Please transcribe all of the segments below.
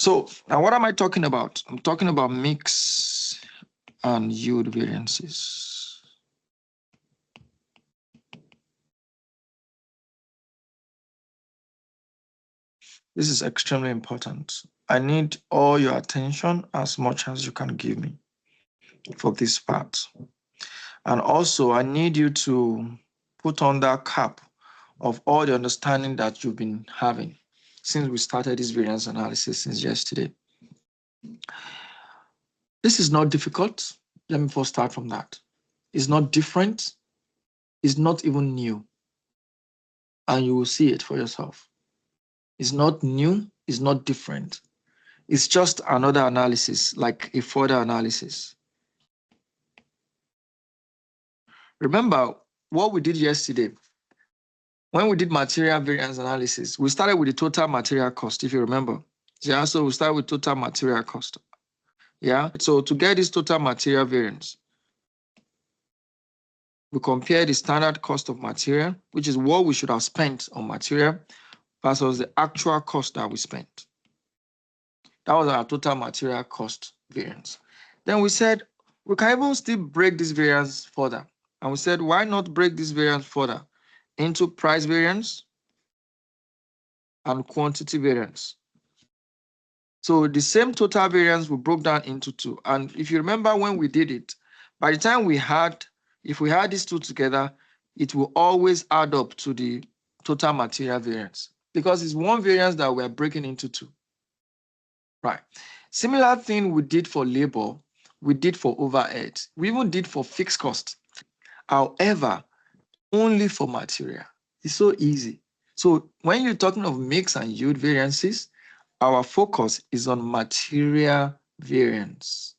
So now what am I talking about? I'm talking about mix and yield variances. This is extremely important. I need all your attention as much as you can give me for this part. And also, I need you to put on that cap of all the understanding that you've been having since we started this variance analysis since yesterday. This is not difficult. Let me first start from that. It's not different. It's not even new. And you will see it for yourself. It's not new. It's not different. It's just another analysis, like a further analysis. Remember what we did yesterday. When we did material variance analysis, we started with the total material cost, if you remember. Yeah, so we start with total material cost. Yeah, so to get this total material variance, we compare the standard cost of material, which is what we should have spent on material, versus the actual cost that we spent. That was our total material cost variance. Then we said, we can even still break this variance further. And we said, why not break this variance further into price variance and quantity variance? So the same total variance we broke down into two. And if you remember when we did it, by the time if we had these two together, it will always add up to the total material variance because it's one variance that we're breaking into two. Right. Similar thing we did for labor, we did for overhead. We even did for fixed cost. However, only for material. It's so easy. So when you're talking of mix and yield variances, our focus is on material variance.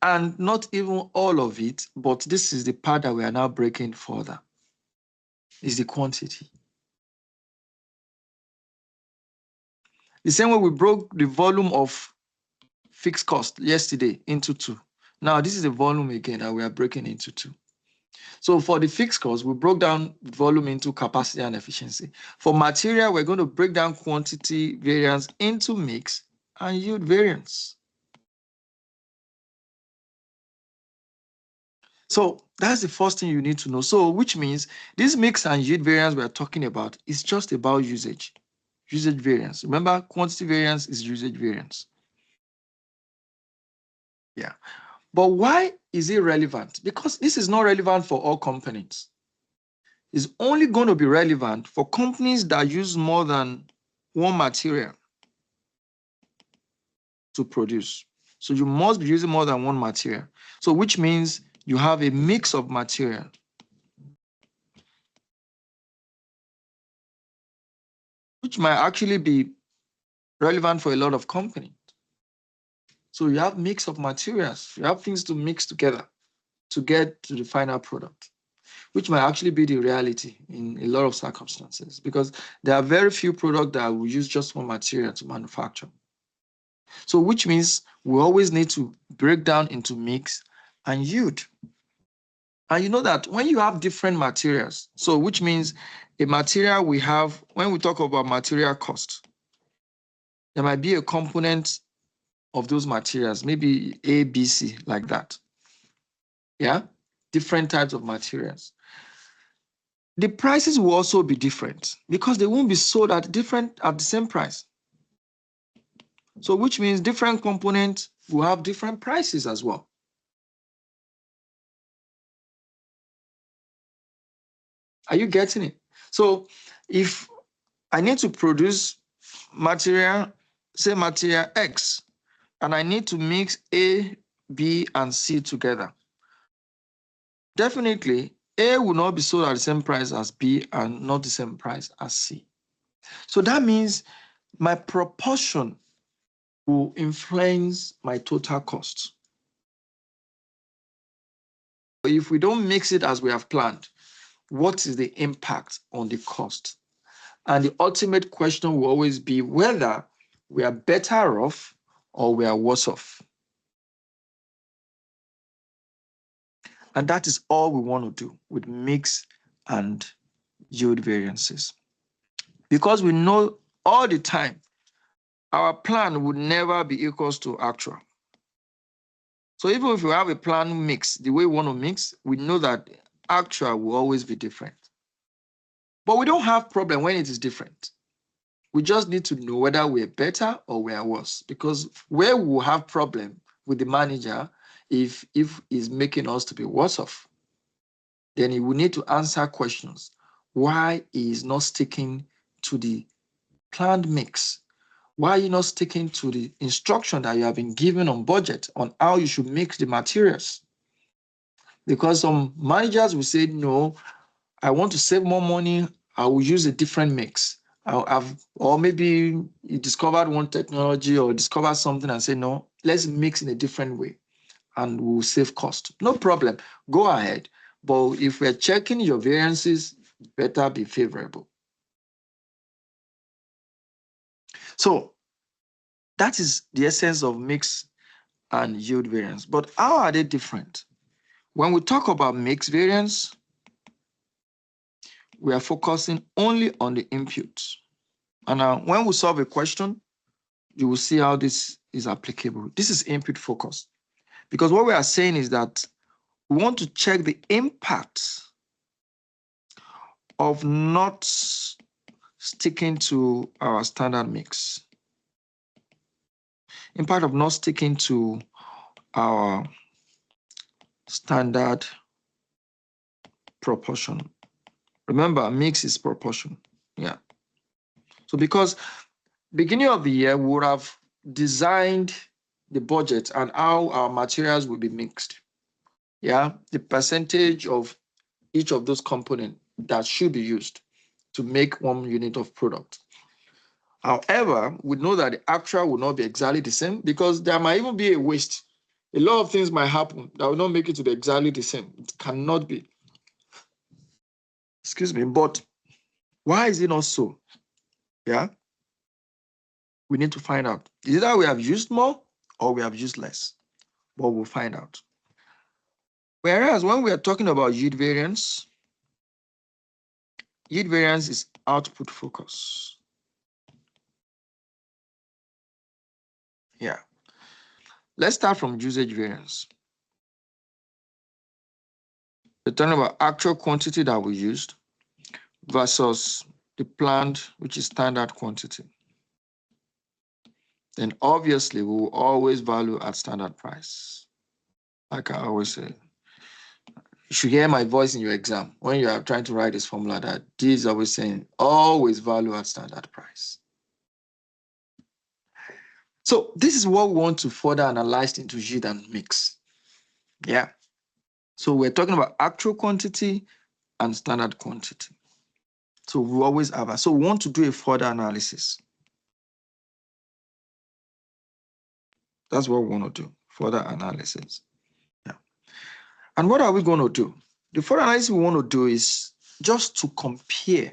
And not even all of it, but this is the part that we are now breaking further, is the quantity. The same way we broke the volume of fixed cost yesterday into two. Now this is the volume again that we are breaking into two. So for the fixed cost, we broke down volume into capacity and efficiency. For material, we're going to break down quantity variance into mix and yield variance. So that's the first thing you need to know. So which means this mix and yield variance we're talking about is just about usage variance. Remember, quantity variance is usage variance. Yeah. But why is it relevant? Because this is not relevant for all components. It's only going to be relevant for companies that use more than one material to produce. So you must be using more than one material. So which means you have a mix of material. Which might actually be relevant for a lot of companies. So you have mix of materials. You have things to mix together to get to the final product, which might actually be the reality in a lot of circumstances because there are very few products that will use just one material to manufacture. So which means we always need to break down into mix and yield. And you know that when you have different materials, so which means a material we have, when we talk about material cost, there might be a component of those materials, maybe A, B, C, like that. Yeah, different types of materials. The prices will also be different because they won't be sold at the same price. So which means different components will have different prices as well. Are you getting it? So if I need to produce material, say material X, and I need to mix A, B, and C together, definitely A will not be sold at the same price as B and not the same price as C. So that means my proportion will influence my total cost. If we don't mix it as we have planned, what is the impact on the cost? And the ultimate question will always be whether we are better off or we are worse off. And that is all we want to do with mix and yield variances. Because we know all the time our plan would never be equals to actual. So even if we have a plan mix, the way we want to mix, we know that actual will always be different. But we don't have problem when it is different. We just need to know whether we're better or we're worse, because where we'll have problem with the manager if he's making us to be worse off, then he will need to answer questions. Why he is not sticking to the planned mix? Why are you not sticking to the instruction that you have been given on budget on how you should mix the materials? Because some managers will say, no, I want to save more money, I will use a different mix. Or maybe you discovered one technology or discovered something and say, no, let's mix in a different way and we'll save cost. No problem, go ahead. But if we're checking your variances, better be favorable. So that is the essence of mix and yield variance. But how are they different? When we talk about mix variance, we are focusing only on the inputs. And now when we solve a question, you will see how this is applicable. This is input focus. Because what we are saying is that we want to check the impact of not sticking to our standard mix. Impact of not sticking to our standard proportion. Remember, mix is proportion. Yeah. So because beginning of the year, we would have designed the budget and how our materials will be mixed. Yeah, the percentage of each of those components that should be used to make 1 unit of product. However, we know that the actual will not be exactly the same because there might even be a waste. A lot of things might happen that will not make it to be exactly the same. It cannot be. Excuse me, but why is it not so? Yeah, we need to find out. Either we have used more or we have used less, but we'll find out. Whereas when we are talking about yield variance is output focus. Yeah. Let's start from usage variance. We're talking about actual quantity that we used versus the planned, which is standard quantity. Then obviously we will always value at standard price. Like I always say, you should hear my voice in your exam when you are trying to write this formula that this is always saying always value at standard price. So this is what we want to further analyze into yield and mix. Yeah. So we're talking about actual quantity and standard quantity. So we always have that. So we want to do a further analysis. That's what we want to do, further analysis. Yeah. And what are we going to do? The further analysis we want to do is just to compare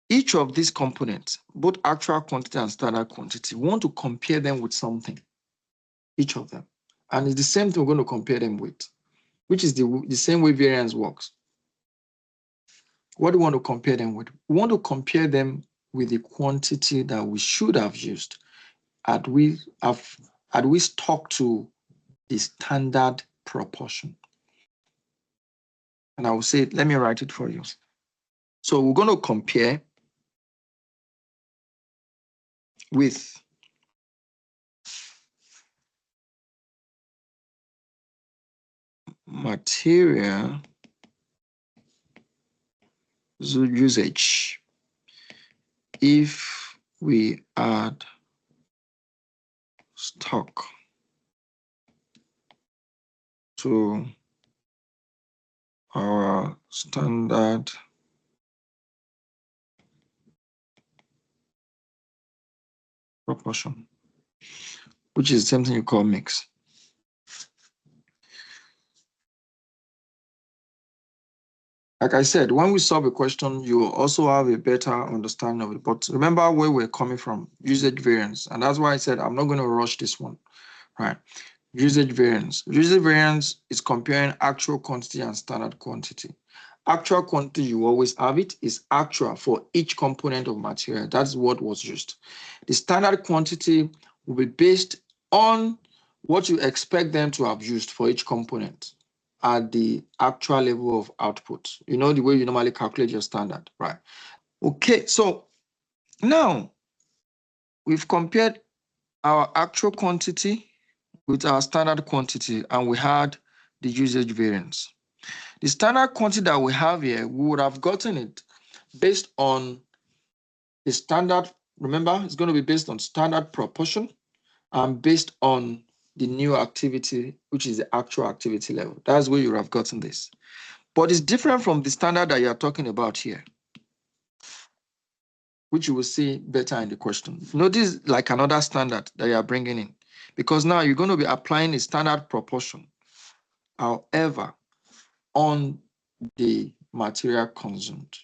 each of these components, both actual quantity and standard quantity. We want to compare them with something, each of them. And it's the same thing we're going to compare them with, which is the same way variance works. What do we want to compare them with? We want to compare them with the quantity that we should have used had we stuck to the standard proportion. And I will say, let me write it for you. So we're going to compare with material usage if we add stock to our standard proportion, which is the same thing you call mix. Like I said, when we solve a question, you will also have a better understanding of it. But remember where we're coming from, usage variance. And that's why I said I'm not going to rush this one, right? Usage variance. Usage variance is comparing actual quantity and standard quantity. Actual quantity, you always have it, is actual for each component of material. That's what was used. The standard quantity will be based on what you expect them to have used for each component at the actual level of output. You know, the way you normally calculate your standard, right? Okay, so now we've compared our actual quantity with our standard quantity, and we had the usage variance. The standard quantity that we have here, we would have gotten it based on the standard. Remember, it's going to be based on standard proportion and based on the new activity, which is the actual activity level. That's where you would have gotten this. But it's different from the standard that you're talking about here, which you will see better in the question. Notice like another standard that you are bringing in, because now you're going to be applying a standard proportion. However, on the material consumed,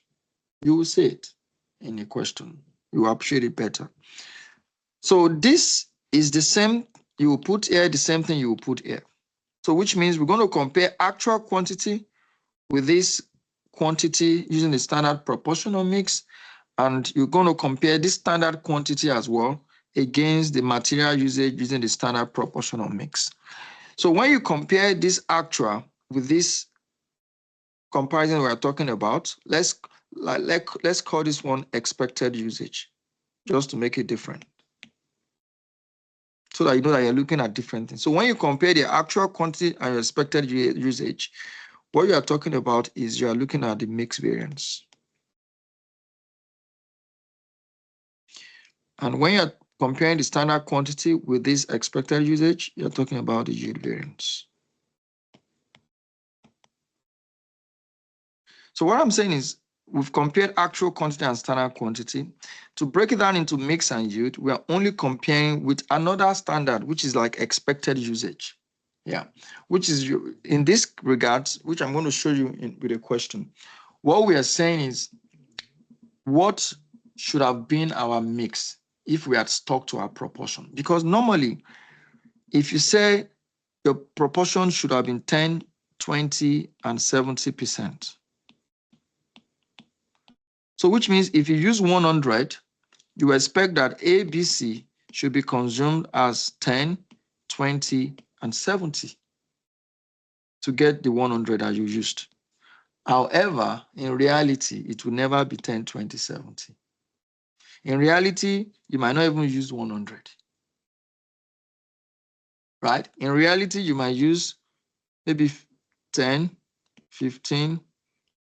you will see it in the question. You will appreciate it better. So this is the same, you will put here the same thing you will put here. So which means we're going to compare actual quantity with this quantity using the standard proportional mix, and you're going to compare this standard quantity as well against the material usage using the standard proportional mix. So when you compare this actual with this comparison we're talking about, let's call this one expected usage, just to make it different, so that you know that you're looking at different things. So when you compare the actual quantity and your expected usage, what you are talking about is you are looking at the mix variance. And when you're comparing the standard quantity with this expected usage, you're talking about the yield variance. So what I'm saying is we've compared actual quantity and standard quantity. To break it down into mix and yield, we are only comparing with another standard, which is like expected usage. Yeah, which is in this regards, which I'm going to show you with a question. What we are saying is what should have been our mix if we had stuck to our proportion? Because normally, if you say your proportion should have been 10, 20, and 70%. So which means if you use 100, you expect that ABC should be consumed as 10, 20, and 70 to get the 100 that you used. However, in reality, it will never be 10, 20, 70. In reality, you might not even use 100. Right? In reality, you might use maybe 10, 15,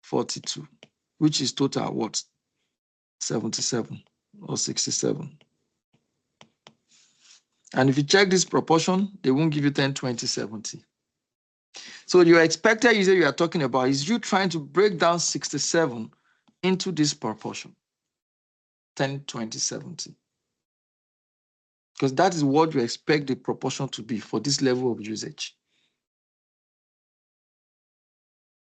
42, which is total what? 77 or 67. And if you check this proportion, they won't give you 10, 20, 70. So your expected usage you are talking about is you trying to break down 67 into this proportion, 10, 20, 70. Because that is what you expect the proportion to be for this level of usage.